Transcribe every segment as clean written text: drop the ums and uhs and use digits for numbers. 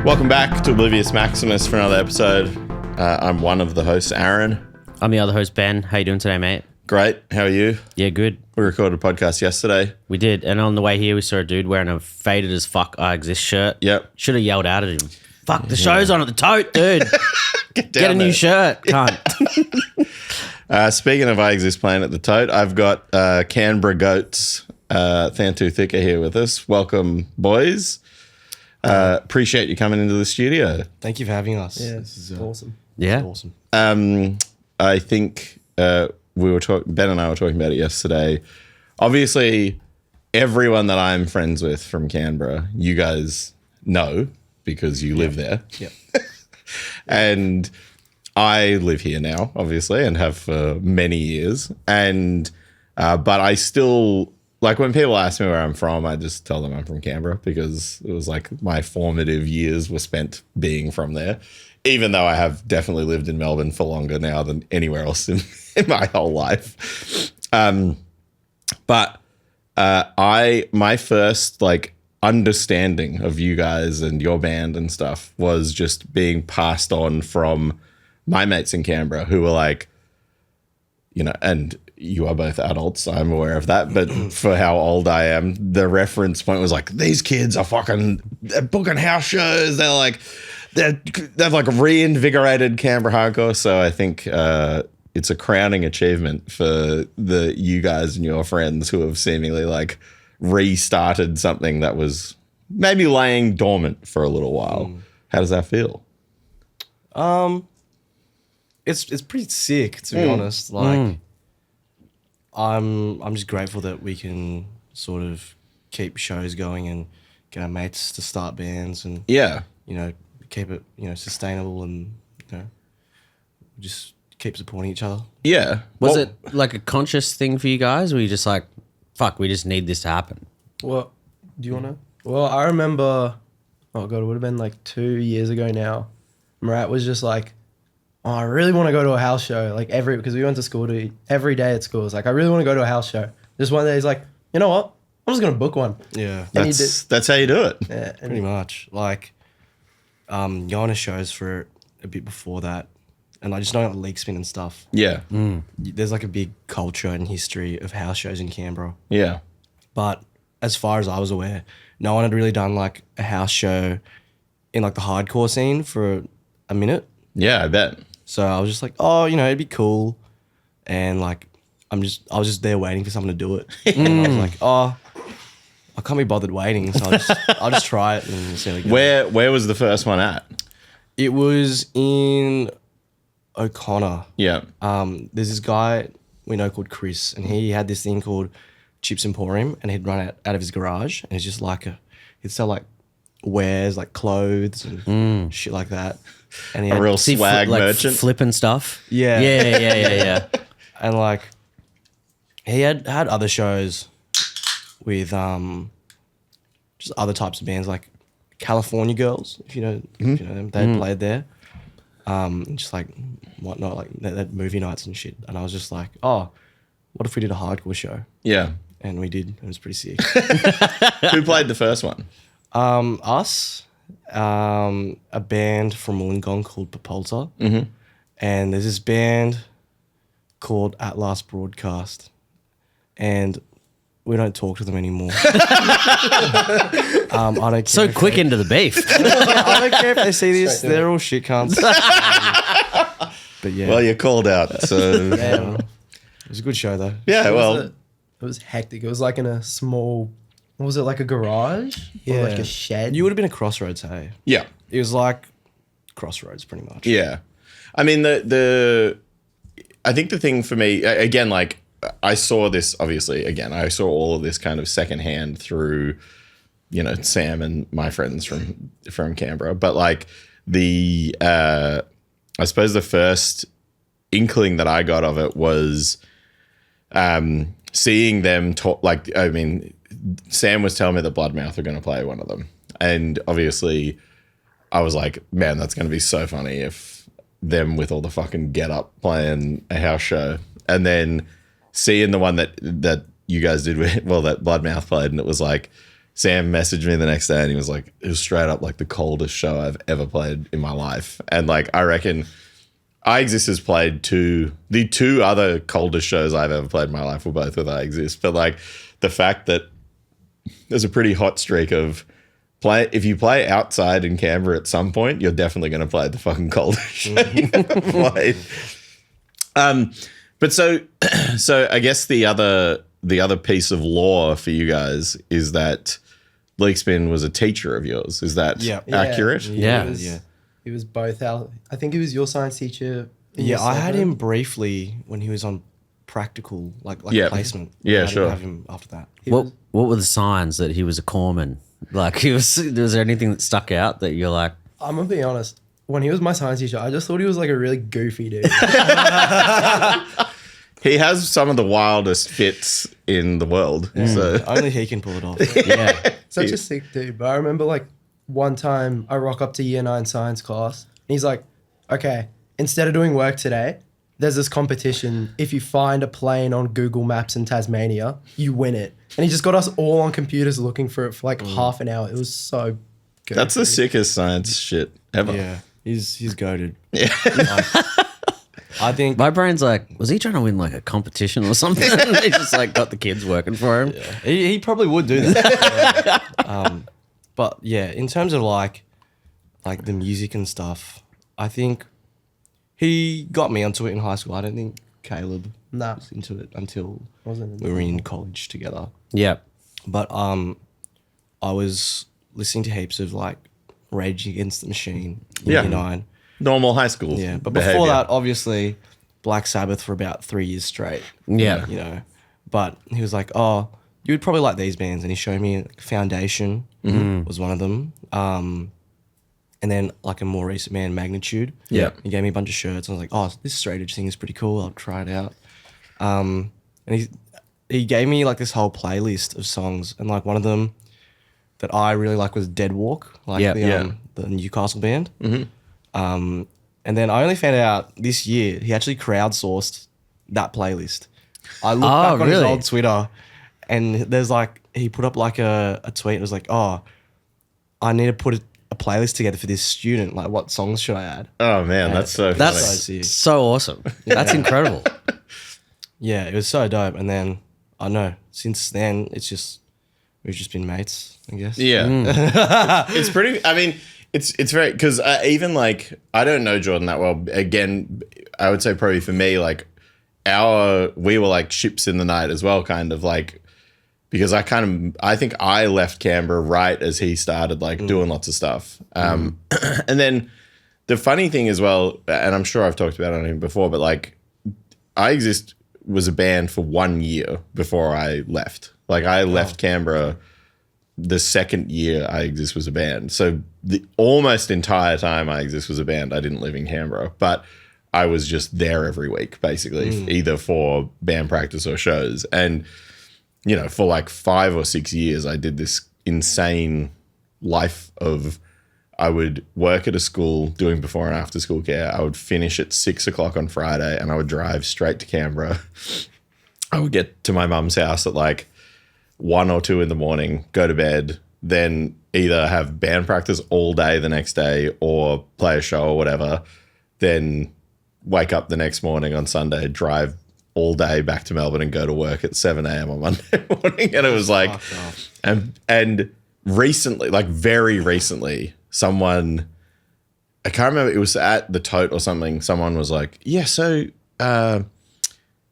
Welcome back to Oblivious Maximus for another episode. I'm one of the hosts, Aaron. I'm the other host, Ben. How you doing today, mate? Great. How are you? Yeah, good. We recorded a podcast yesterday. We did. And on the way here, we saw a dude wearing a faded as fuck I Exist shirt. Yep. Should have yelled out at him. Fuck, the show's on at the tote, dude. Get a new shirt. Can't. Speaking of I Exist playing at the Tote, I've got Canberra Goats, Thantu Thikha here with us. Welcome, boys. Appreciate you coming into the studio. Thank you for having us. Yeah, this is awesome. Yeah. Awesome. I think we were Ben and I were talking about it yesterday. Obviously, everyone that I'm friends with from Canberra, you guys know because you live there. Yep. And I live here now, obviously, and have for many years. And but I still, like, when people ask me where I'm from, I just tell them I'm from Canberra because it was like my formative years were spent being from there, even though I have definitely lived in Melbourne for longer now than anywhere else in my whole life. But my first like understanding of you guys and your band and stuff was just being passed on from my mates in Canberra who were like, you know, and you are both adults, I'm aware of that, but for how old I am, the reference point was like, these kids are they're booking house shows. They've like reinvigorated Canberra Hardcore. So I think it's a crowning achievement for you guys and your friends who have seemingly like restarted something that was maybe laying dormant for a little while. How does that feel? It's pretty sick, to be honest. Like, I'm just grateful that we can sort of keep shows going and get our mates to start bands and you know, keep it, you know, sustainable and, you know, just keep supporting each other. Yeah. Was it like a conscious thing for you guys? Or were you just like, fuck, we just need this to happen? Well, do you want to? Well, I remember, oh God, it would have been like 2 years ago now. Mrat was just like, oh, I really want to go to a house show. Like because we went to school every day at school. It's like, I really want to go to a house show. Just one day he's like, you know what? I'm just going to book one. Yeah. And That's how you do it. Yeah, Pretty much. Like, going to shows for a bit before that. And I just know like league spin and stuff. Yeah. There's like a big culture and history of house shows in Canberra. Yeah. But as far as I was aware, no one had really done like a house show in like the hardcore scene for a minute. Yeah, I bet. So I was just like, oh, you know, it'd be cool. And like, I was just there waiting for someone to do it. And I was like, oh, I can't be bothered waiting. So I'll just try it and see how it goes. Where was the first one at? It was in O'Connor. Yeah. There's this guy we know called Chris, and he had this thing called Chips Emporium, and he'd run out of his garage, and it's just like he'd sell like wares, like clothes and shit like that. And he A had, real swag merchant. Flipping stuff. Yeah. Yeah. And like he had other shows with just other types of bands like California Girls, if you know them. They played there. Just like whatnot, like they had movie nights and shit. And I was just like, oh, what if we did a hardcore show? Yeah. And we did. It was pretty sick. Who played the first one? Us, a band from Wollongong called Populta, and there's this band called At Last Broadcast, and we don't talk to them anymore. I don't care So quick into the beef. I don't care if they see this; they're all shit cunts. But yeah, Well, you're called out, so Yeah. it was a good show though. yeah. Well, it was hectic. It was like in a small, what was it, like a garage? Or like a shed? You would have been a Crossroads, hey? yeah, It was like Crossroads, pretty much. yeah. I mean, I think the thing for me again, like I saw this obviously. Again, I saw all of this kind of secondhand through, you know, Sam and my friends from Canberra. But like I suppose the first inkling that I got of it was seeing them talk. Like, I mean, Sam was telling me that Bloodmouth were going to play one of them. And obviously I was like, man, that's going to be so funny if them with all the fucking get up playing a house show. And then seeing the one that you guys did with, well, that Bloodmouth played, and it was like Sam messaged me the next day and he was like, it was straight up like the coldest show I've ever played in my life. And like, I reckon I Exist has played the two other coldest shows I've ever played in my life were both with I Exist. But like the fact that there's a pretty hot streak of if you play outside in Canberra at some point, you're definitely going to play the fucking coldest show you've ever played. But so I guess the other piece of lore for you guys is that Leakspin was a teacher of yours. Is that accurate? He was both our. I think he was your science teacher. I had him briefly when he was on practical, like placement. Yeah, I sure. didn't have him after that. What were the signs that he was a corpsman? Like was there anything that stuck out that you're like? I'm gonna be honest. When he was my science teacher, I just thought he was like a really goofy dude. He has some of the wildest fits in the world. So Only he can pull it off. Yeah. Such a sick dude. But I remember like one time I rock up to year 9 science class and he's like, okay, instead of doing work today, there's this competition. If you find a plane on Google Maps in Tasmania, you win it. And he just got us all on computers looking for it for like half an hour. It was so good. that's the sickest science shit ever. Yeah, he's goated. Yeah. I think My brain's like, was he trying to win like a competition or something? They just like got the kids working for him. he probably would do that. But yeah, in terms of like the music and stuff, I think he got me onto it in high school. I don't think Caleb was into it until we were in college together. Yeah. But I was listening to heaps of like Rage Against the Machine in year 9. Normal high school. Yeah, but behavior. before that, obviously, Black Sabbath for about 3 years straight. Yeah. You know, but he was like, oh, you would probably like these bands. And he showed me like, Foundation was one of them. And then like a more recent band, Magnitude. Yeah. He gave me a bunch of shirts. And I was like, oh, this straight edge thing is pretty cool. I'll try it out. And he gave me like this whole playlist of songs. And like one of them that I really like was Dead Walk, like the Newcastle band. And then I only found out this year he actually crowdsourced that playlist. I looked back on his really? old Twitter and there's like, he put up like a tweet. It was like, oh, I need to put a playlist together for this student. Like what songs should I add? Oh man, that's so funny. That's so awesome. That's incredible. Yeah, it was so dope. And then I don't know, since then we've just been mates, I guess. Yeah. It's pretty, I mean, it's very, because even like, I don't know Jordan that well. Again, I would say probably for me, like we were like ships in the night as well, kind of like, because I think I left Canberra right as he started like doing lots of stuff. And then the funny thing as well, and I'm sure I've talked about it before, but like I Exist was a band for 1 year before I left. Like I left Canberra the second year I Exist was a band. So the almost entire time I Exist was a band, I didn't live in Canberra, but I was just there every week, basically, either for band practice or shows. And, you know, for like 5 or 6 years, I did this insane life of, I would work at a school doing before and after school care. I would finish at 6 o'clock on Friday and I would drive straight to Canberra. I would get to my mum's house at like 1 or 2 in the morning, go to bed, then either have band practice all day the next day or play a show or whatever, then wake up the next morning on Sunday, drive all day back to Melbourne and go to work at 7 a.m. on Monday morning. And it was like, and recently, like very recently, someone, I can't remember, it was at the Tote or something, someone was like, yeah, so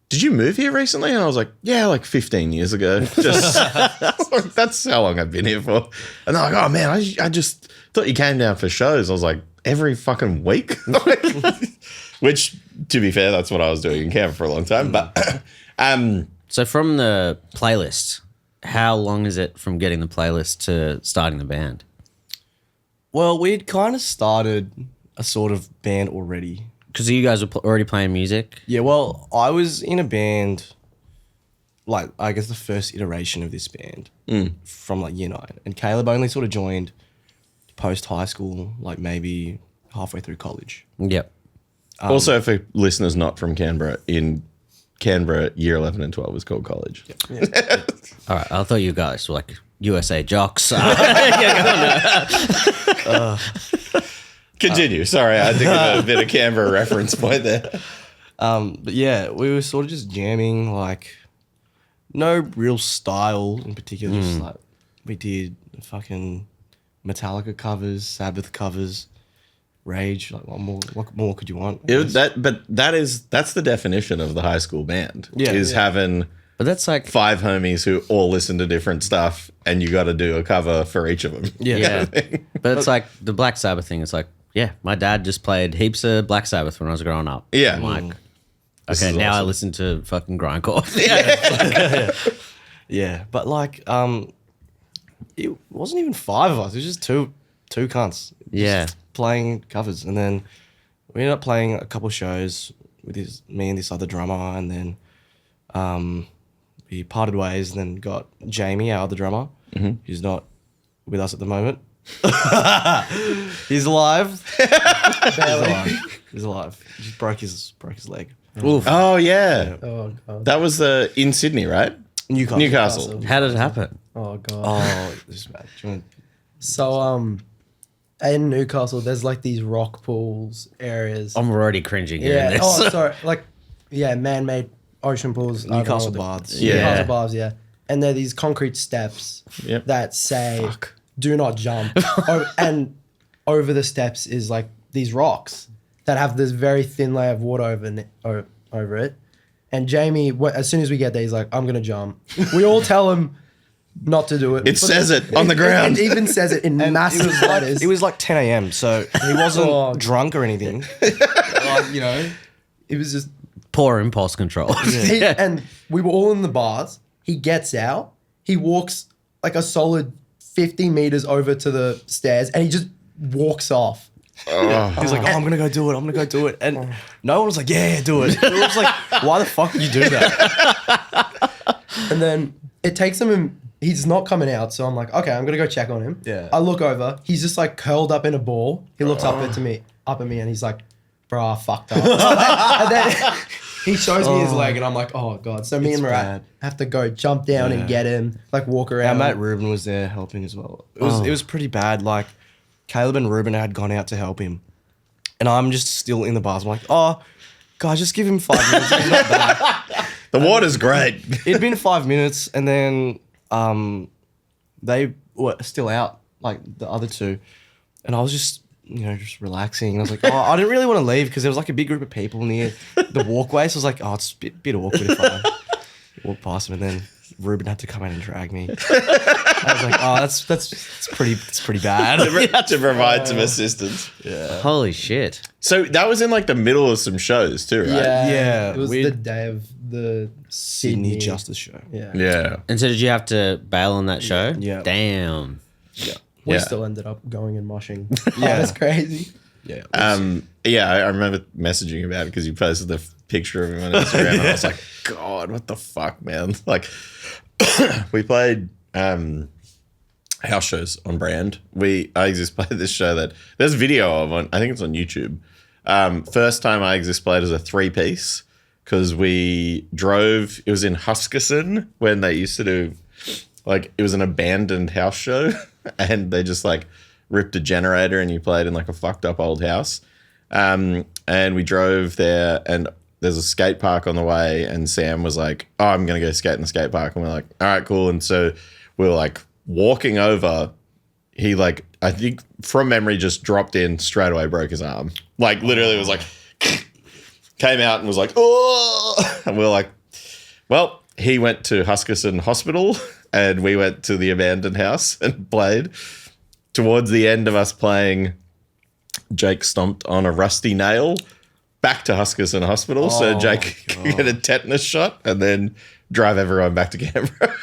did you move here recently? And I was like, yeah, like 15 years ago. Just that's how long I've been here for. And they're like, oh man, I just thought you came down for shows. I was like, every fucking week? Which, to be fair, that's what I was doing in Canberra for a long time. But So from the playlist, how long is it from getting the playlist to starting the band? Well, we'd kind of started a sort of band already. Because you guys were already playing music? Yeah, well, I was in a band, like, I guess the first iteration of this band from like year 9. And Caleb only sort of joined post high school, like maybe halfway through college. Yep. Also, for listeners not from Canberra, in Canberra, year 11 and 12 is called college. All right. I thought you guys were like USA Jocks. Continue. Sorry, I think of a bit of Canberra reference point there. But yeah, we were sort of just jamming, like no real style in particular. Just like we did fucking Metallica covers, Sabbath covers, Rage. Like what more could you want? That's the definition of the high school band. Having But that's like 5 homies who all listen to different stuff, and you got to do a cover for each of them. yeah. But it's like the Black Sabbath thing. It's like, yeah, my dad just played heaps of Black Sabbath when I was growing up. Yeah. I'm like, This okay, is now I awesome. listen to fucking grindcore. Yeah, but like it wasn't even 5 of us. It was just two cunts. Yeah. Just playing covers, and then we ended up playing a couple shows with me and this other drummer, and then we parted ways, and then got Jamie, our other drummer, who's not with us at the moment. He's alive. He's alive. He just broke his leg. Oof. Oh yeah, Oh god. that was in Sydney, right? Newcastle. How did it happen? Oh god. Oh, this is bad. Do you want So in Newcastle, there's like these rock pools areas. I'm already cringing hearing Yeah. this. Oh, sorry. Like, yeah, man-made ocean pools. I don't know Newcastle what the- baths. Yeah. Newcastle baths. Yeah. And they're these concrete steps Yep. that say, "Do not jump." And over the steps is like these rocks that have this very thin layer of water over it. And Jamie, as soon as we get there, he's like, "I'm gonna jump." We all tell him not to do it. It says it on the ground. It even says it in massive letters. It was like 10 a.m., so he wasn't Oh. drunk or anything. Like, you know, It was just Poor impulse control. and we were all in the bars. He gets out. He walks like a solid 50 meters over to the stairs, and he just walks off. he's like, "Oh, I'm gonna go do it. I'm gonna go do it." And no one was like, "Yeah, do it." It was like, "Why the fuck did you do that?" And then it takes him. He's not coming out, so I'm like, okay, I'm gonna go check on him. Yeah. I look over. He's just like curled up in a ball. He looks up at me, and he's like, "Bro, I fucked up." And then he shows me his leg, and I'm like, "Oh god!" So me It's and Mrat bad. have to go jump down Yeah. and get him, like walk Our around. mate Ruben was there helping as well. It was pretty bad. Like Caleb and Ruben had gone out to help him, and I'm just still in the bars. I'm like, "Oh, guys, just give him 5 minutes. He's not back." The water's great. It'd been 5 minutes, and then they were still out, like the other two, and I was just, just relaxing. And I was like, I didn't really want to leave because there was like a big group of people near the walkway. So I was like, it's a bit awkward if I walk past them. And then Ruben had to come in and drag me. I was like, that's pretty bad. to provide some assistance. Holy shit. So that was in like the middle of some shows too, right? Yeah, It was we- the day of the Sydney Justice Show. Yeah. Yeah. And so did you have to bail on that show? Yeah. Damn. We Yeah. still ended up going and moshing. Yeah. That's crazy. Yeah. I remember messaging about it because you posted the picture of him on Instagram, and I was like, God, what the fuck, man? Like, we played house shows on Brand. I just played this show that there's video of on. I think it's on YouTube. First time I just played as a 3-piece because we drove. It was in Huskisson when they used to do like it was an abandoned house show, and they just like ripped a generator and you played in like a fucked up old house. And we drove there, and there's a skate park on the way, and Sam was like, "Oh, I'm gonna go skate in the skate park," and we're like, "All right, cool." And so we were like walking over. He like, I think from memory, just dropped in straight away, broke his arm. Like literally, it was like came out and was like, "Oh," and we were like, "Well." He went to Huskisson Hospital, and we went to the abandoned house and played. Towards the end of us playing, Jake stomped on a rusty nail back to Huskisson Hospital, so Jake could get a tetanus shot and then drive everyone back to Canberra.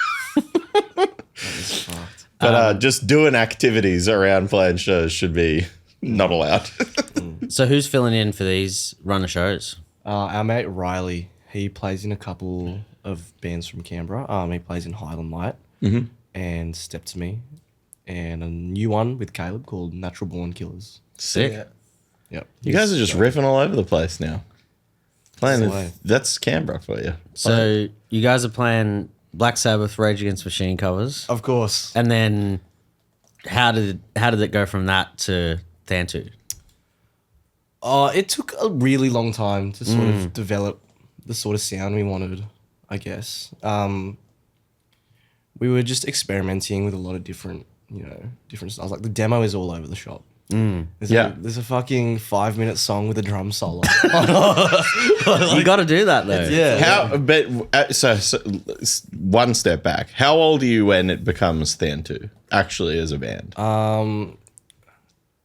But just doing activities around playing shows should be not allowed. So who's filling in for these runner shows? Our mate Riley, he plays in a couple of bands from Canberra. He plays in Highland Light and Step to Me, and a new one with Caleb called Natural Born Killers. Sick. Yeah. Yep. You guys are just riffing all over the place now. Playing That's the way. that's Canberra for you. So you guys are playing Black Sabbath, Rage Against the Machine covers, Of course. and then how did it go from that to Thantu? It took a really long time to sort of develop the sort of sound we wanted, I guess. We were just experimenting with a lot of different styles. Like the demo is all over the shop. There's a fucking 5-minute song with a drum solo. You got to do that though. Yeah. So one step back. How old are you when it becomes Thantu, actually, as a band?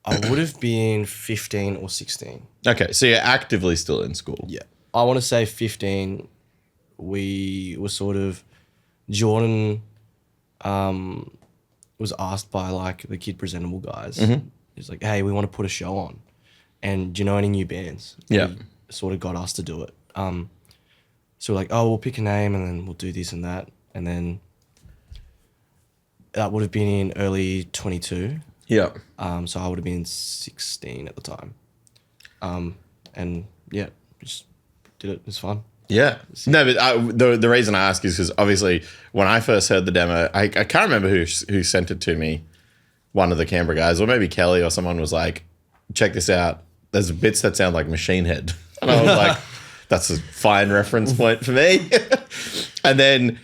I would have been 15 or 16. Okay, so you're actively still in school. Yeah. I want to say 15. We were sort of, Jordan was asked by like the Kid Presentable guys. He's like, hey, we want to put a show on. And do you know any new bands? Yeah. He sort of got us to do it. So we're like, oh, we'll pick a name and then we'll do this and that. And then that would have been in early 22. Yeah. So I would have been 16 at the time. And yeah, just did it. It was fun. Yeah. No, but the reason I ask is because obviously when I first heard the demo, I can't remember who sent it to me. One of the Canberra guys, or maybe Kelly or someone was like, check this out. There's bits that sound like Machine Head. And I was like, that's a fine reference point for me. And then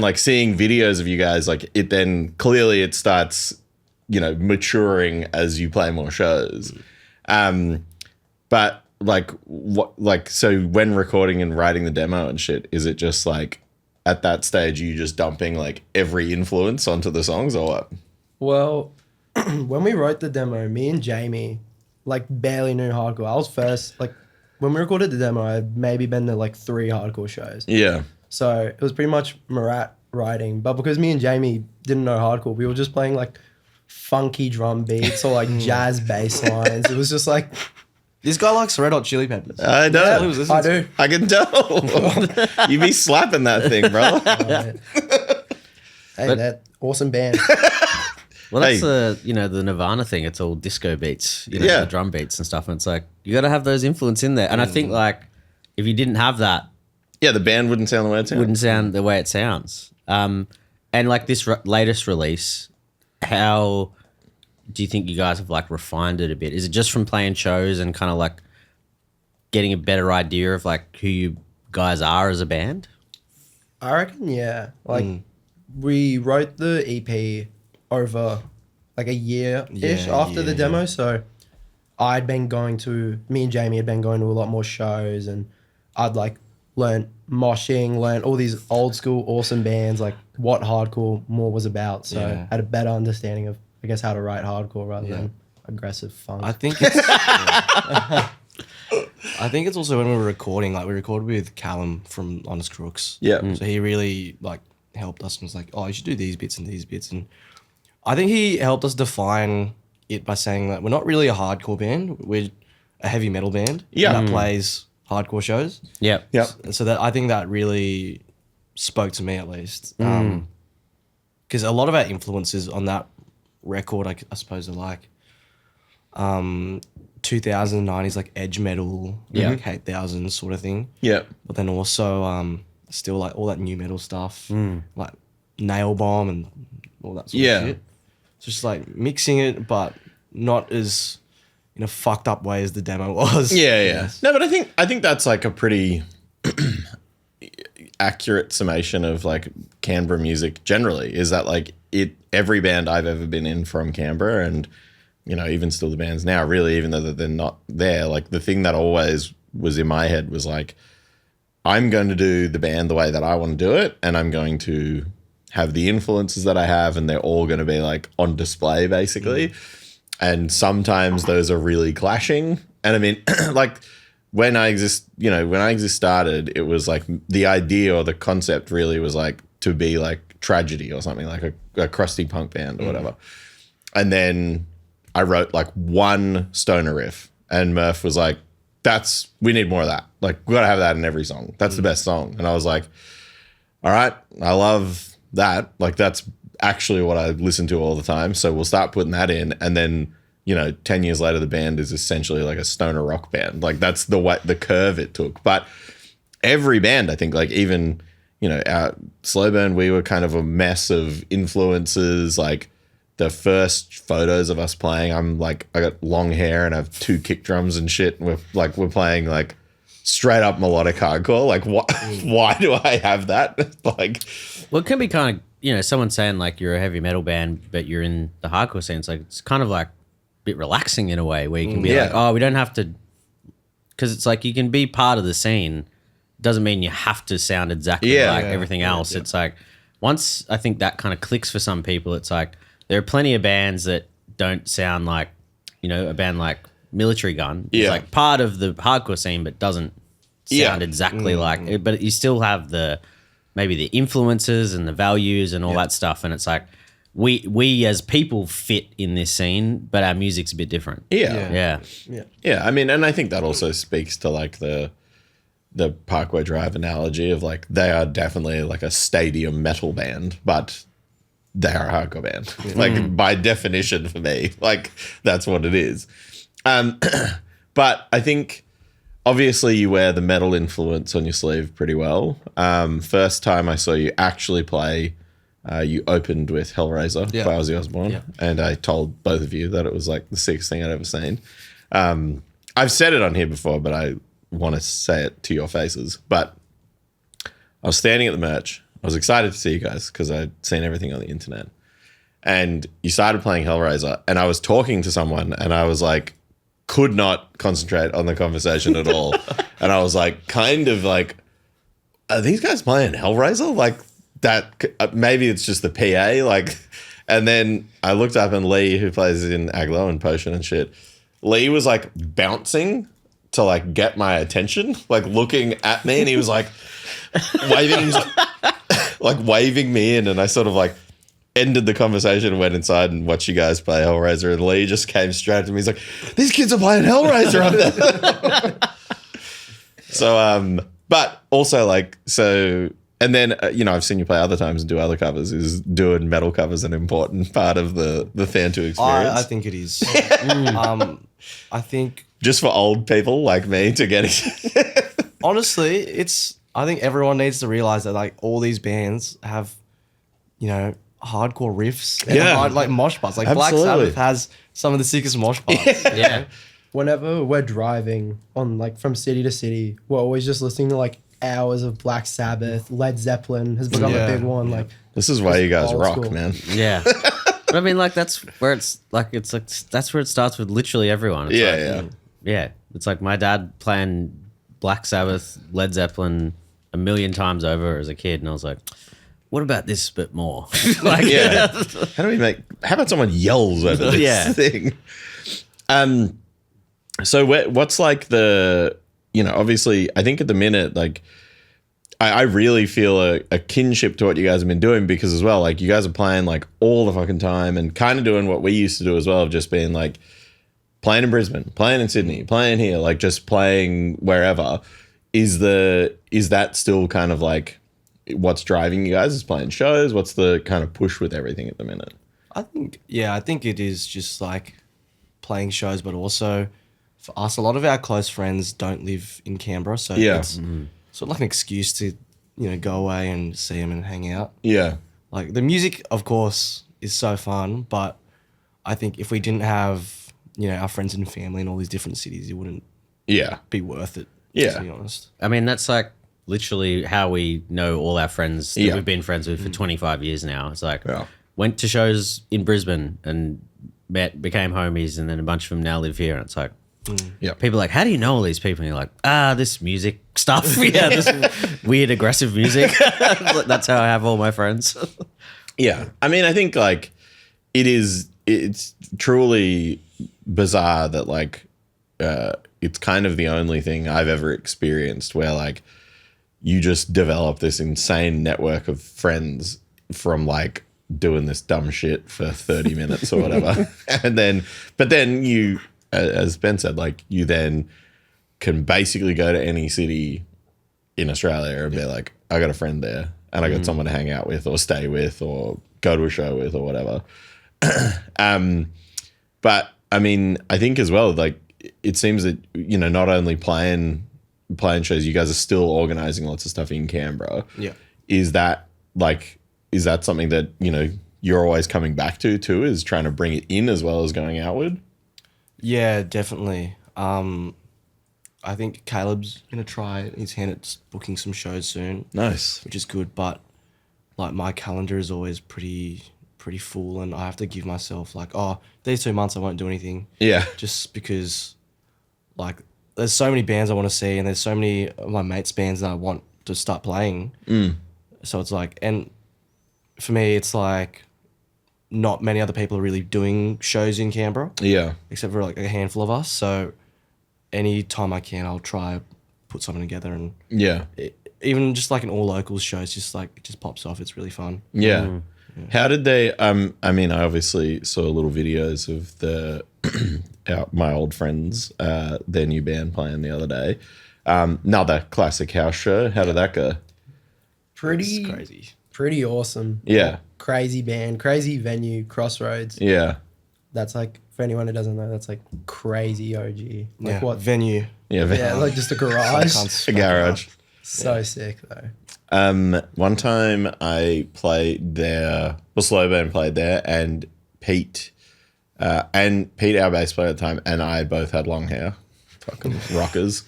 like seeing videos of you guys, like it then clearly it starts, maturing as you play more shows. But so when recording and writing the demo and shit, is it just like at that stage you just dumping like every influence onto the songs or what? Well, when we wrote the demo, me and Jamie like barely knew hardcore. I was first, like when we recorded the demo, I'd maybe been to like 3 hardcore shows. Yeah. So it was pretty much Mrat writing. But because me and Jamie didn't know hardcore, we were just playing like funky drum beats or like jazz bass lines. It was just like... This guy likes Red Hot Chili Peppers. I know. Yeah, I do. I can tell. You be slapping that thing, bro. Hey, that awesome band. Well, that's the Nirvana thing. It's all disco beats, the drum beats and stuff. And it's like, you got to have those influence in there. And I think like, if you didn't have that, yeah, the band wouldn't sound the way it sounds. Wouldn't sound the way it sounds. And like this latest release, how do you think you guys have like refined it a bit? Is it just from playing shows and kind of like getting a better idea of like who you guys are as a band? I reckon, yeah. Like we wrote the EP over like a year-ish after the demo. So me and Jamie had been going to a lot more shows and I'd like learn moshing, learn all these old school awesome bands, like what hardcore more was about. So I had a better understanding of, I guess, how to write hardcore rather than aggressive funk. I think it's I think it's also when we were recording, like we recorded with Callum from Honest Crooks. Yeah. So he really like helped us and was like, oh, you should do these bits and these bits. And I think he helped us define it by saying that we're not really a hardcore band. We're a heavy metal band that plays hardcore shows. Yeah. Yeah. So that I think that really spoke to me at least. Because a lot of our influences on that record, I suppose, are like 2090s, like edge metal, like 8000 sort of thing. Yeah. But then also still like all that new metal stuff, like Nail Bomb and all that sort of shit. So just like mixing it, but not as in a fucked up way as the demo was. Yeah, yeah. No, but I think that's like a pretty accurate summation of like Canberra music generally, is that like every band I've ever been in from Canberra, and even still the bands now, really, even though they're not there, like the thing that always was in my head was like, I'm going to do the band the way that I want to do it, and I'm going to have the influences that I have, and they're all going to be like on display basically. And sometimes those are really clashing. And I mean, like when I Exist started, it was like the idea or the concept really was like to be like Tragedy or something, like a crusty punk band or whatever. And then I wrote like one stoner riff, and Murph was like, we need more of that. Like, we gotta have that in every song. That's the best song. And I was like, all right, I love that. Like, that's actually what I listen to all the time. So we'll start putting that in. And then, 10 years later, the band is essentially like a stoner rock band. Like, that's the curve it took. But every band, I think, like even our slow burn, we were kind of a mess of influences. Like the first photos of us playing, I got long hair and I have 2 kick drums and shit. And we're playing like straight up melodic hardcore. Like why do I have that? Like, well, it can be kind of, someone saying like you're a heavy metal band, but you're in the hardcore scene. It's kind of like a bit relaxing in a way where you can be like, oh, we don't have to, because it's like you can be part of the scene. Doesn't mean you have to sound exactly like everything else. It's like once I think that kind of clicks for some people, it's like there are plenty of bands that don't sound like, a band like Military Gun. It's like part of the hardcore scene, but doesn't sound exactly like it. But you still have maybe the influences and the values and all that stuff. And it's like we as people fit in this scene, but our music's a bit different. Yeah. I mean, and I think that also speaks to like the Parkway Drive analogy of like they are definitely like a stadium metal band, but they are a hardcore band. Like by definition for me, like that's what it is. But I think obviously you wear the metal influence on your sleeve pretty well. First time I saw you actually play, you opened with Hellraiser by Ozzy Osbourne, and I told both of you that it was like the sickest thing I'd ever seen. I've said it on here before, but I want to say it to your faces. But I was standing at the merch. I was excited to see you guys because I'd seen everything on the internet. And you started playing Hellraiser, and I was talking to someone, and I was like, could not concentrate on the conversation at all. And I was like, kind of like, are these guys playing Hellraiser? Like that, maybe it's just the PA. Like, and then I looked up and Lee, who plays in Aglo and Potion and shit, Lee was like bouncing to like get my attention, like looking at me, and he was like waving, he was like waving me in, and I sort of like ended the conversation and went inside and watched you guys play Hellraiser, and Lee just came straight to me. He's like, these kids are playing Hellraiser up there. So, but also like, so, and then, I've seen you play other times and do other covers. Is doing metal covers an important part of the Thantu experience? I think it is. I think just for old people like me to get it. Honestly, I think everyone needs to realize that like all these bands have, hardcore riffs and hard, like mosh parts. Like Black Sabbath has some of the sickest mosh parts. Yeah. Whenever we're driving on like from city to city, we're always just listening to like hours of Black Sabbath. Led Zeppelin has become a big one. Like this is why you guys old rock, school. man. Yeah. But I mean, like that's where that's where it starts with literally everyone. It's yeah. It's like my dad playing Black Sabbath, Led Zeppelin a million times over as a kid, and I was like, what about this bit more? Like, How about someone yells over this thing? So what's like the, obviously I think at the minute, like I really feel a kinship to what you guys have been doing, because as well, like you guys are playing like all the fucking time and kind of doing what we used to do as well, of just being like playing in Brisbane, playing in Sydney, playing here, like just playing wherever. Is that still kind of like what's driving you guys, is playing shows? What's the kind of push with everything at the minute? I think it is just like playing shows, but also for us, a lot of our close friends don't live in Canberra, so it's sort of like an excuse to, go away and see them and hang out. Yeah. Like the music, of course, is so fun, but I think if we didn't have, our friends and family in all these different cities, it wouldn't be worth it, to be honest. I mean, that's like literally how we know all our friends that we've been friends with for 25 years now. It's like went to shows in Brisbane and became homies, and then a bunch of them now live here, and it's like people are like, how do you know all these people? And you're like, this music stuff. This weird aggressive music. That's how I have all my friends. Yeah. I mean, I think like it's truly bizarre that like it's kind of the only thing I've ever experienced where like you just develop this insane network of friends from like doing this dumb shit for 30 minutes or whatever. But then you, as Ben said, like you then can basically go to any city in Australia and be like, I got a friend there and I got someone to hang out with or stay with or go to a show with or whatever. But I mean, I think as well, like it seems that, not only playing shows, you guys are still organizing lots of stuff in Canberra. Yeah. is that something that, you know, you're always coming back to too, is trying to bring it in as well as going outward? Yeah, definitely. I think Caleb's gonna try his hand at booking some shows soon. Nice. Which is good, but like my calendar is always pretty full, and I have to give myself like, oh, these 2 months I won't do anything. Yeah. Just because like there's so many bands I want to see, and there's so many of my mates' bands that I want to start playing. So it's like, and for me, it's like not many other people are really doing shows in Canberra. Yeah. Except for like a handful of us. So any time I can, I'll try put something together, and Yeah. even just like an all locals show, it's just like it just pops off. It's really fun. Yeah. How did they? I mean, I obviously saw little videos of my old friends, their new band playing the other day. Another classic house show. How did that go? Pretty It's crazy. Pretty awesome. Yeah. Crazy band, crazy venue, Crossroads. Yeah. That's like, for anyone who doesn't know, that's like crazy OG. Like Yeah. what? Venue? Yeah. Yeah, like just a garage. A garage. So sick though. One time I played there. Well, Slow Band played there, and Pete, our bass player at the time, and I both had long hair, fucking rockers,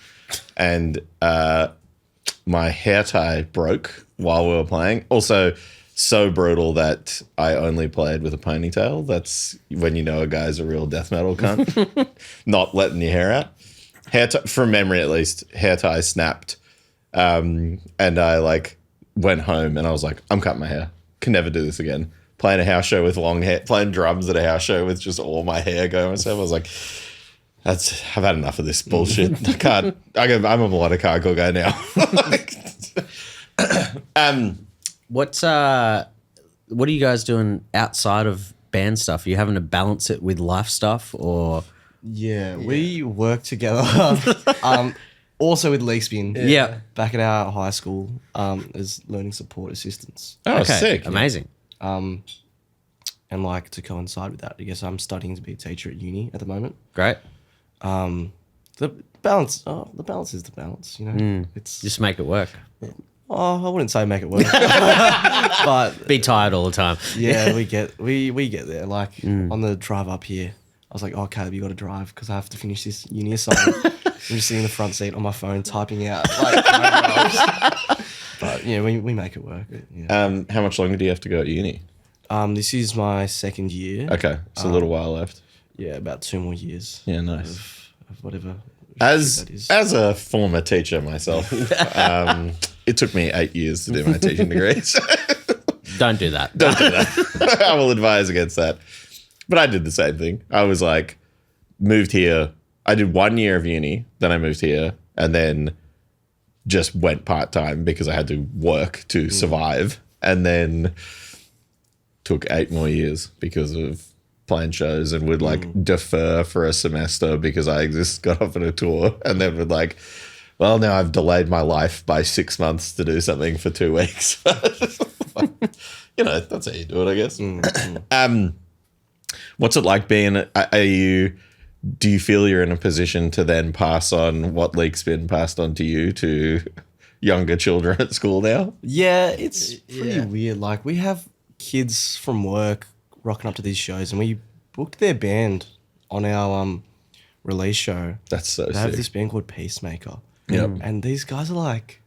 and my hair tie broke while we were playing. Also, so brutal that I only played with a ponytail. That's when you know a guy's a real death metal cunt. Not letting your hair out. From memory at least, hair tie snapped. And I like went home and I was like, I'm cutting my hair. Can never do this again. Playing a house show with long hair, playing drums at a house show with just all my hair going myself. I was like, I've had enough of this bullshit. I'm a melodic hardcore guy now. What are you guys doing outside of band stuff? Are you having to balance it with life stuff, or? Yeah, we work together. Also with Leak Spin. Yeah. Back at our high school, as learning support assistants. Oh, sick. Amazing. And like to coincide with that, I guess I'm studying to be a teacher at uni at the moment. Great. The balance is the balance, you know. It's Just make it work. I wouldn't say make it work, but Be tired all the time. yeah, we get there. Like on the drive up here, I was like, "Oh, Caleb, you got to drive because I have to finish this uni assignment." I'm just sitting in the front seat on my phone typing out like. But yeah, we make it work. Yeah. How much longer do you have to go at uni? This is my second year. Okay, it's a little while left. Yeah, about 2 more years. Yeah, nice. Of whatever. As that is. a former teacher myself, it took me 8 years to do my teaching degree. So Don't do that. don't do that. I will advise against that. But I did the same thing. I was like, moved here. I did 1 year of uni, then I moved here, and then just went part-time because I had to work to survive, and then took 8 more years because of playing shows, and would like defer for a semester because I just got off on a tour, and then would like, well, now I've delayed my life by 6 months to do something for 2 weeks. You know, that's how you do it, I guess. What's it like being, do you feel you're in a position to then pass on what Leak's been passed on to you to younger children at school now? Yeah, it's pretty weird. Like we have kids from work rocking up to these shows, and we booked their band on our release show. That's so They have sick. this band called Peacemaker. Yep. And these guys are like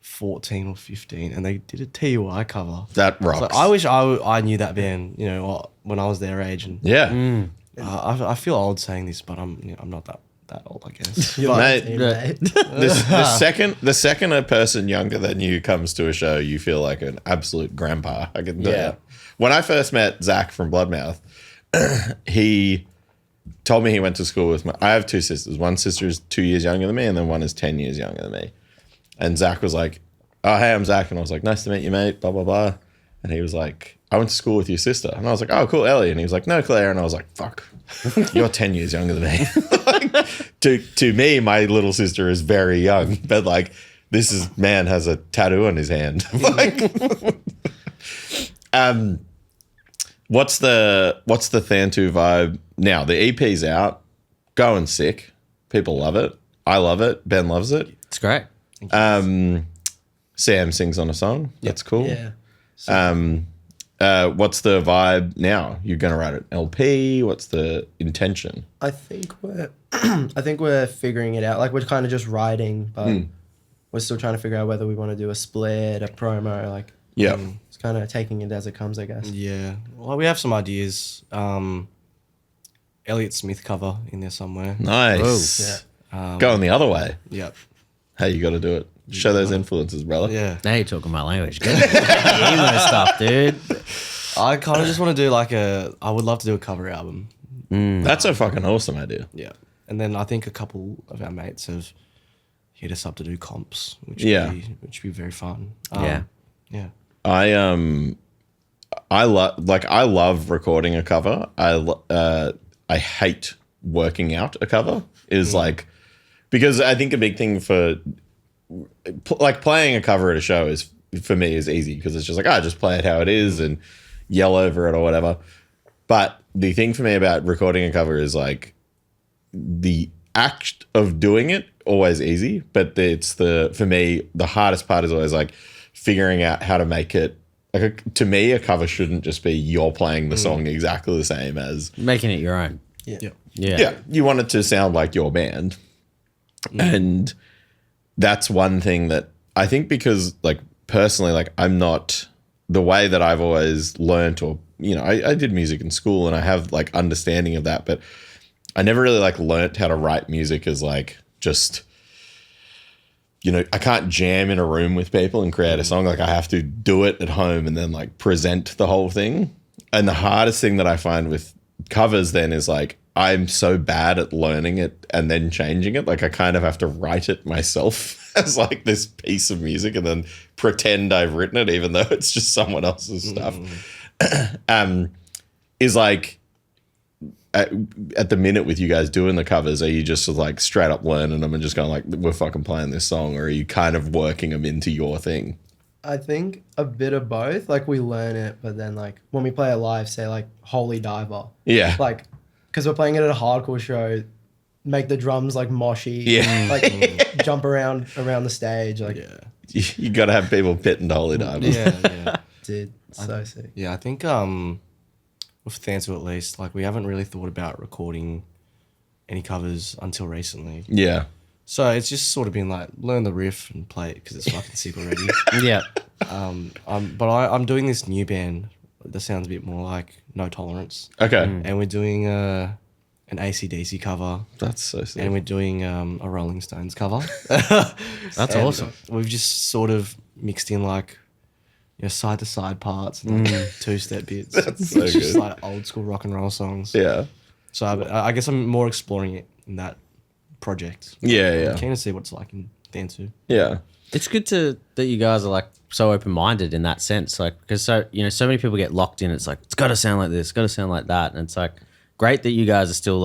14 or 15, and they did a TUI cover. That rocks. So I wish I knew that band, you know, when I was their age. And Yeah. I feel old saying this, but I'm not that old, I guess. You're Mate, team, mate. the second a person younger than you comes to a show, you feel like an absolute grandpa. I can tell you. When I first met Zach from Bloodmouth, he told me he went to school with I have 2 sisters. One sister is 2 years younger than me, and then one is 10 years younger than me. And Zach was like, "Oh, hey, I'm Zach." And I was like, "Nice to meet you, mate, blah, blah, blah." And he was like, "I went to school with your sister." And I was like, "Oh, cool, Ellie." And he was like, "No, Claire." And I was like, "Fuck, you're 10 years younger than me." Like, to me, my little sister is very young, but like this man has a tattoo on his hand. Like, what's the Thantu vibe now? The EP's out, going sick. People love it. I love it. Ben loves it. It's great. Sam sings on a song. That's cool. Yeah. What's the vibe now? You're gonna write an LP? What's the intention? I think we're figuring it out. Like we're kind of just writing, but we're still trying to figure out whether we want to do a split, a promo. Like Yeah. it's kind of taking it as it comes, I guess. Yeah. Well, we have some ideas. Elliott Smith cover in there somewhere. Nice. Going the other way. Yep. How you got to do it? Show those influences, brother. Yeah. Now you're talking my language. Get the emo stuff, dude. I kind of just want to do I would love to do a cover album. That's a fucking awesome idea. Yeah. And then I think a couple of our mates have hit us up to do comps, which would be very fun. Yeah. Yeah. I love recording a cover. I hate working out a cover because I think a big thing for playing a cover at a show is for me is easy because it's just just play it how it is and yell over it or whatever. But the thing for me about recording a cover is the act of doing it always easy, but for me the hardest part is always figuring out how to make it. To me, a cover shouldn't just be you're playing the song exactly the same as Making it your own. Yeah. yeah. You want it to sound like your band, and that's one thing that I think because personally I'm not the way that I've always learned or I did music in school and I have understanding of that, but I never really learnt how to write music as just. I can't jam in a room with people and create a song. I have to do it at home and then present the whole thing. And the hardest thing that I find with covers then is I'm so bad at learning it and then changing it. I kind of have to write it myself as this piece of music and then pretend I've written it, even though it's just someone else's stuff. Is at the minute with you guys doing the covers, are you just straight up learning them and just going we're fucking playing this song, or are you kind of working them into your thing? I think a bit of both. We learn it, but then when we play it live, say Holy Diver. Yeah. Because we're playing it at a hardcore show, make the drums moshy. Yeah. Jump around the stage. You got to have people pitting to Holy Diver. Yeah. Dude, so sick. Yeah, I think with Thantu at least, we haven't really thought about recording any covers until recently. Yeah. So it's just sort of been learn the riff and play it because it's fucking sick already. Yeah. But I'm doing this new band that sounds a bit more like No Tolerance. Okay. And we're doing an AC/DC cover. That's so sick. And we're doing a Rolling Stones cover. That's awesome. We've just sort of mixed in side to side parts and two-step bits. That's so it's just good. old school rock and roll songs. Yeah. So I guess I'm more exploring it in that project. Yeah. I'm keen to see what it's like in Thantu. Yeah. It's good that you guys are so open-minded in that sense, because so many people get locked in. It's it's got to sound like this, got to sound like that, and it's great that you guys are still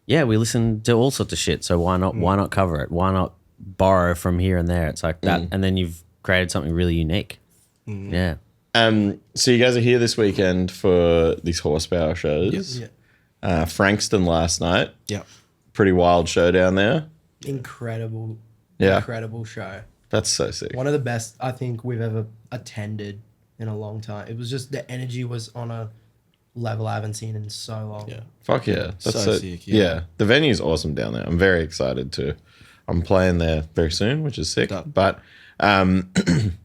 yeah, we listen to all sorts of shit, so why not cover it? Why not borrow from here and there? It's that, and then you've created something really unique. Yeah. So you guys are here this weekend for these horsepower shows. Yes. Yeah. Frankston last night. Yeah. Pretty wild show down there. Incredible. Yeah. Incredible show. That's so sick. One of the best I think we've ever attended in a long time. It was just the energy was on a level I haven't seen in so long. Yeah. Fuck yeah. That's So sick, yeah. The venue's awesome down there. I'm very excited to. I'm playing there very soon, which is sick. Dope. But and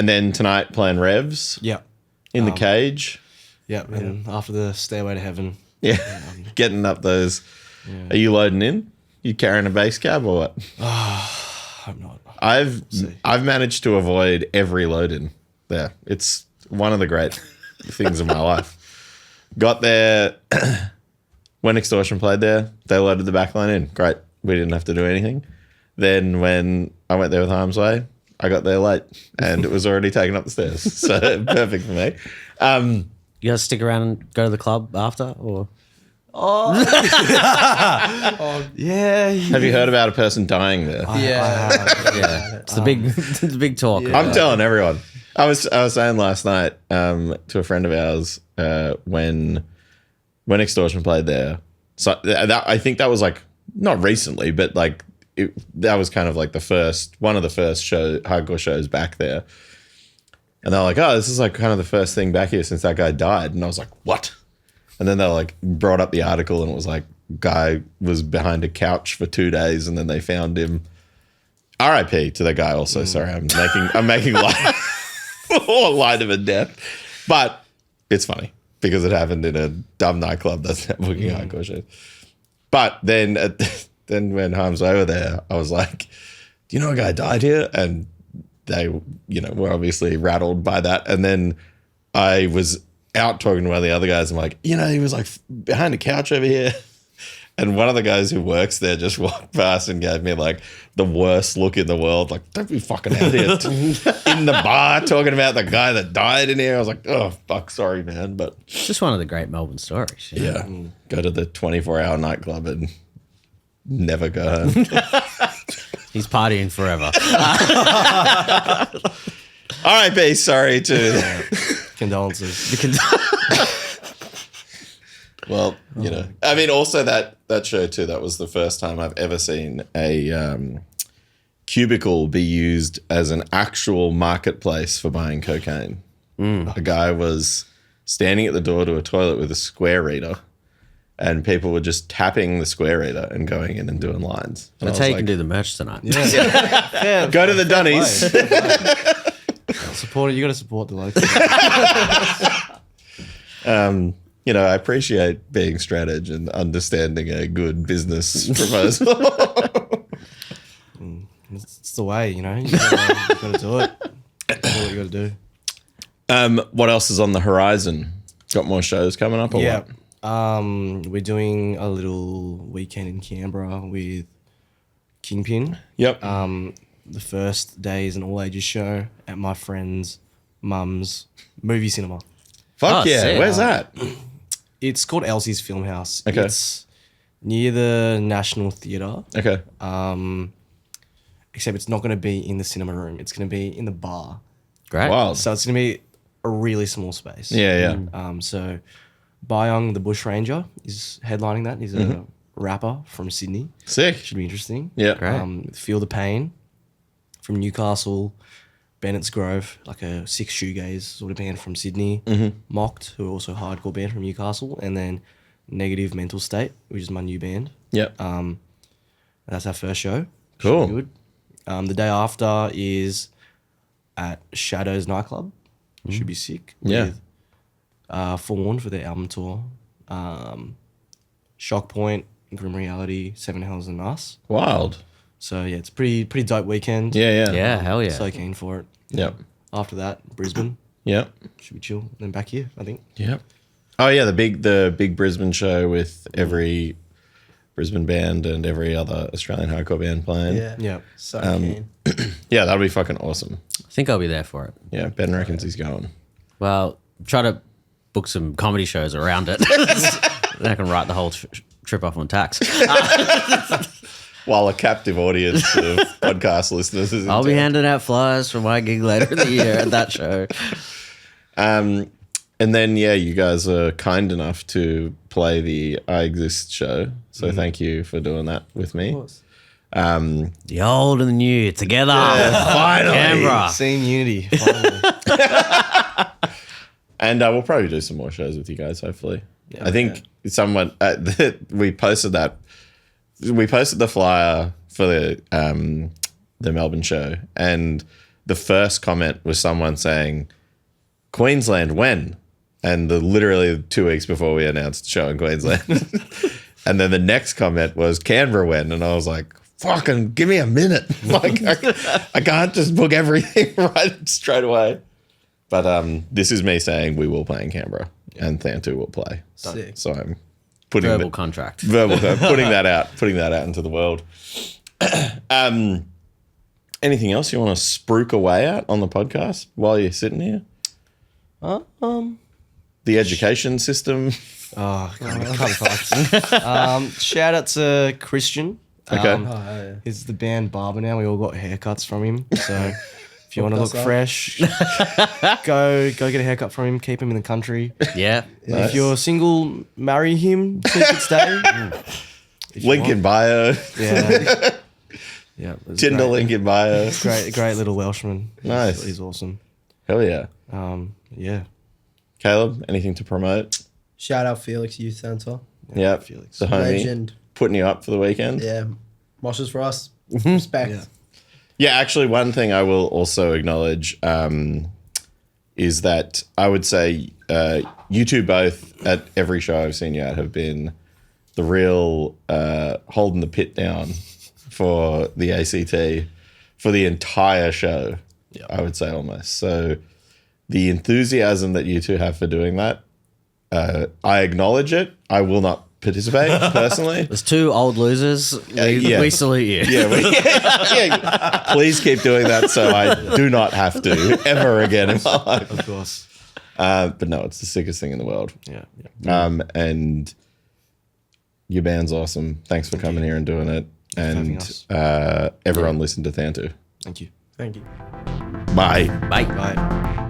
then tonight playing Revs Yeah. in the cage. Yeah. And after the Stairway to Heaven. Yeah. Getting up those. Are you loading in? You carrying a bass cab or what? I'm not. I've managed to avoid every load in there. It's one of the great things of my life. Got there when Extortion played there, they loaded the back line in. Great. We didn't have to do anything. Then when I went there with Harm's Way, I got there late and it was already taken up the stairs. So perfect for me. You guys stick around and go to the club after, or? Yeah. Have you heard about a person dying there? Yeah, it's the big talk. I'm telling everyone. I was saying last night to a friend of ours when Extortion played there. So I think that was not recently, but that was kind of like one of the first hardcore shows back there. And they're like, oh, this is like kind of the first thing back here since that guy died. And I was like, what? And then they like brought up the article and it was like, guy was behind a couch for 2 days and then they found him. R.I.P. to the guy also. Sorry, I'm making light light of a death. But it's funny because it happened in a dumb nightclub that's not booking hardcore shows. But then when Harm's over there, I was like, do you know a guy died here? And they, were obviously rattled by that. And then I was out talking to one of the other guys. I'm like, he was like behind a couch over here. And one of the guys who works there just walked past and gave me like the worst look in the world. Like, don't be fucking out here in the bar talking about the guy that died in here. I was like, oh, fuck, sorry, man. But It's just one of the great Melbourne stories. yeah, go to the 24-hour nightclub and never go home. He's partying forever. R.I.P. Sorry to... Condolences. Well, I mean, also that show too, that was the first time I've ever seen a cubicle be used as an actual marketplace for buying cocaine. A guy was standing at the door to a toilet with a square reader and people were just tapping the square reader and going in and doing lines. And That's how you can do the merch tonight. Yeah, go to the Dunnies. Support it. You got to support the local. I appreciate being straight edge and understanding a good business proposal. It's the way, you got to do it. Do what you got to do. What else is on the horizon? Got more shows coming up or what? We're doing a little weekend in Canberra with Kingpin. Yep. The first day is an all ages show at my friend's mum's movie cinema. Fuck Oh, yeah. sick. Where's that? It's called Elsie's Film House. Okay. It's near the National Theatre. Okay. Except it's not going to be in the cinema room. It's going to be in the bar. Great. Wild. So it's going to be a really small space. Yeah. So Byung the Bushranger is headlining that. He's a rapper from Sydney. Sick. Should be interesting. Yeah. Great. Feel the Pain from Newcastle. Bennett's Grove, like a six shoegaze sort of band from Sydney. Mocked, who are also a hardcore band from Newcastle. And then Negative Mental State, which is my new band. Yep. That's our first show. Cool. Should be good. The day after is at Shadows nightclub. Should be sick. Yeah. With Fawn for their album tour. Shock Point, Grim Reality, Seven Hells and Us. Wild. So yeah, it's pretty dope weekend. Yeah. Yeah, hell yeah. So keen for it. Yep. After that, Brisbane Yep. should be chill. Then back here, I think. Yep. Oh yeah, the big Brisbane show with every Brisbane band and every other Australian hardcore band playing. Yeah. Yeah. So keen. Yeah, that'll be fucking awesome. I think I'll be there for it. Yeah, Ben reckons he's going. Well, try to book some comedy shows around it. Then I can write the whole trip off on tax. While a captive audience of podcast listeners is in I'll be town. handing out flyers for my gig later in the year at that show. And then, yeah, you guys are kind enough to play the I Exist show. So thank you for doing that with me. Of course. The old and the new together. Finally. Canberra. Seeing unity. Finally. And we'll probably do some more shows with you guys, hopefully. I think someone, we posted that. We posted the flyer for the Melbourne show. And the first comment was someone saying, Queensland, when? And literally 2 weeks before we announced the show in Queensland. And then the next comment was Canberra, when? And I was like, fucking give me a minute. Like, I can't just book everything right straight away. But this is me saying we will play in Canberra and Thantu will play. Sick. So I'm putting Verbal contract. putting that out into the world. Anything else you want to spruik away at on the podcast while you're sitting here? The education system. Oh, can't fuck. Shout out to Christian. Okay. Oh, yeah. He's the band barber now. We all got haircuts from him. So if you want to look Hook us up. fresh, go get a haircut from him. Keep him in the country. Yeah. Nice. If you're single, marry him. So you could stay. If you Link in want. bio. Yeah. Yeah. It was Tinder great. link in bio. Great little Welshman. Nice. He's awesome. Hell yeah. Yeah. Caleb, anything to promote? Shout out Felix Youth Centre. Yeah, Felix. the homie Legend. putting you up for the weekend. Yeah. Moshes for us. Respect. Yeah. Yeah, actually, one thing I will also acknowledge is that I would say you two both at every show I've seen you at have been the real holding the pit down for the ACT for the entire show. Yeah. I would say almost. So the enthusiasm that you two have for doing that, I acknowledge it. I will not participate personally. There's two old losers. We salute you. Yeah, please keep doing that so I do not have to ever again in my life. Of course. But no, it's the sickest thing in the world. Yeah. And your band's awesome. Thanks for coming here and doing it. having And us. everyone listen to Thantu. Thank you. Thank you. Bye. Bye. Bye.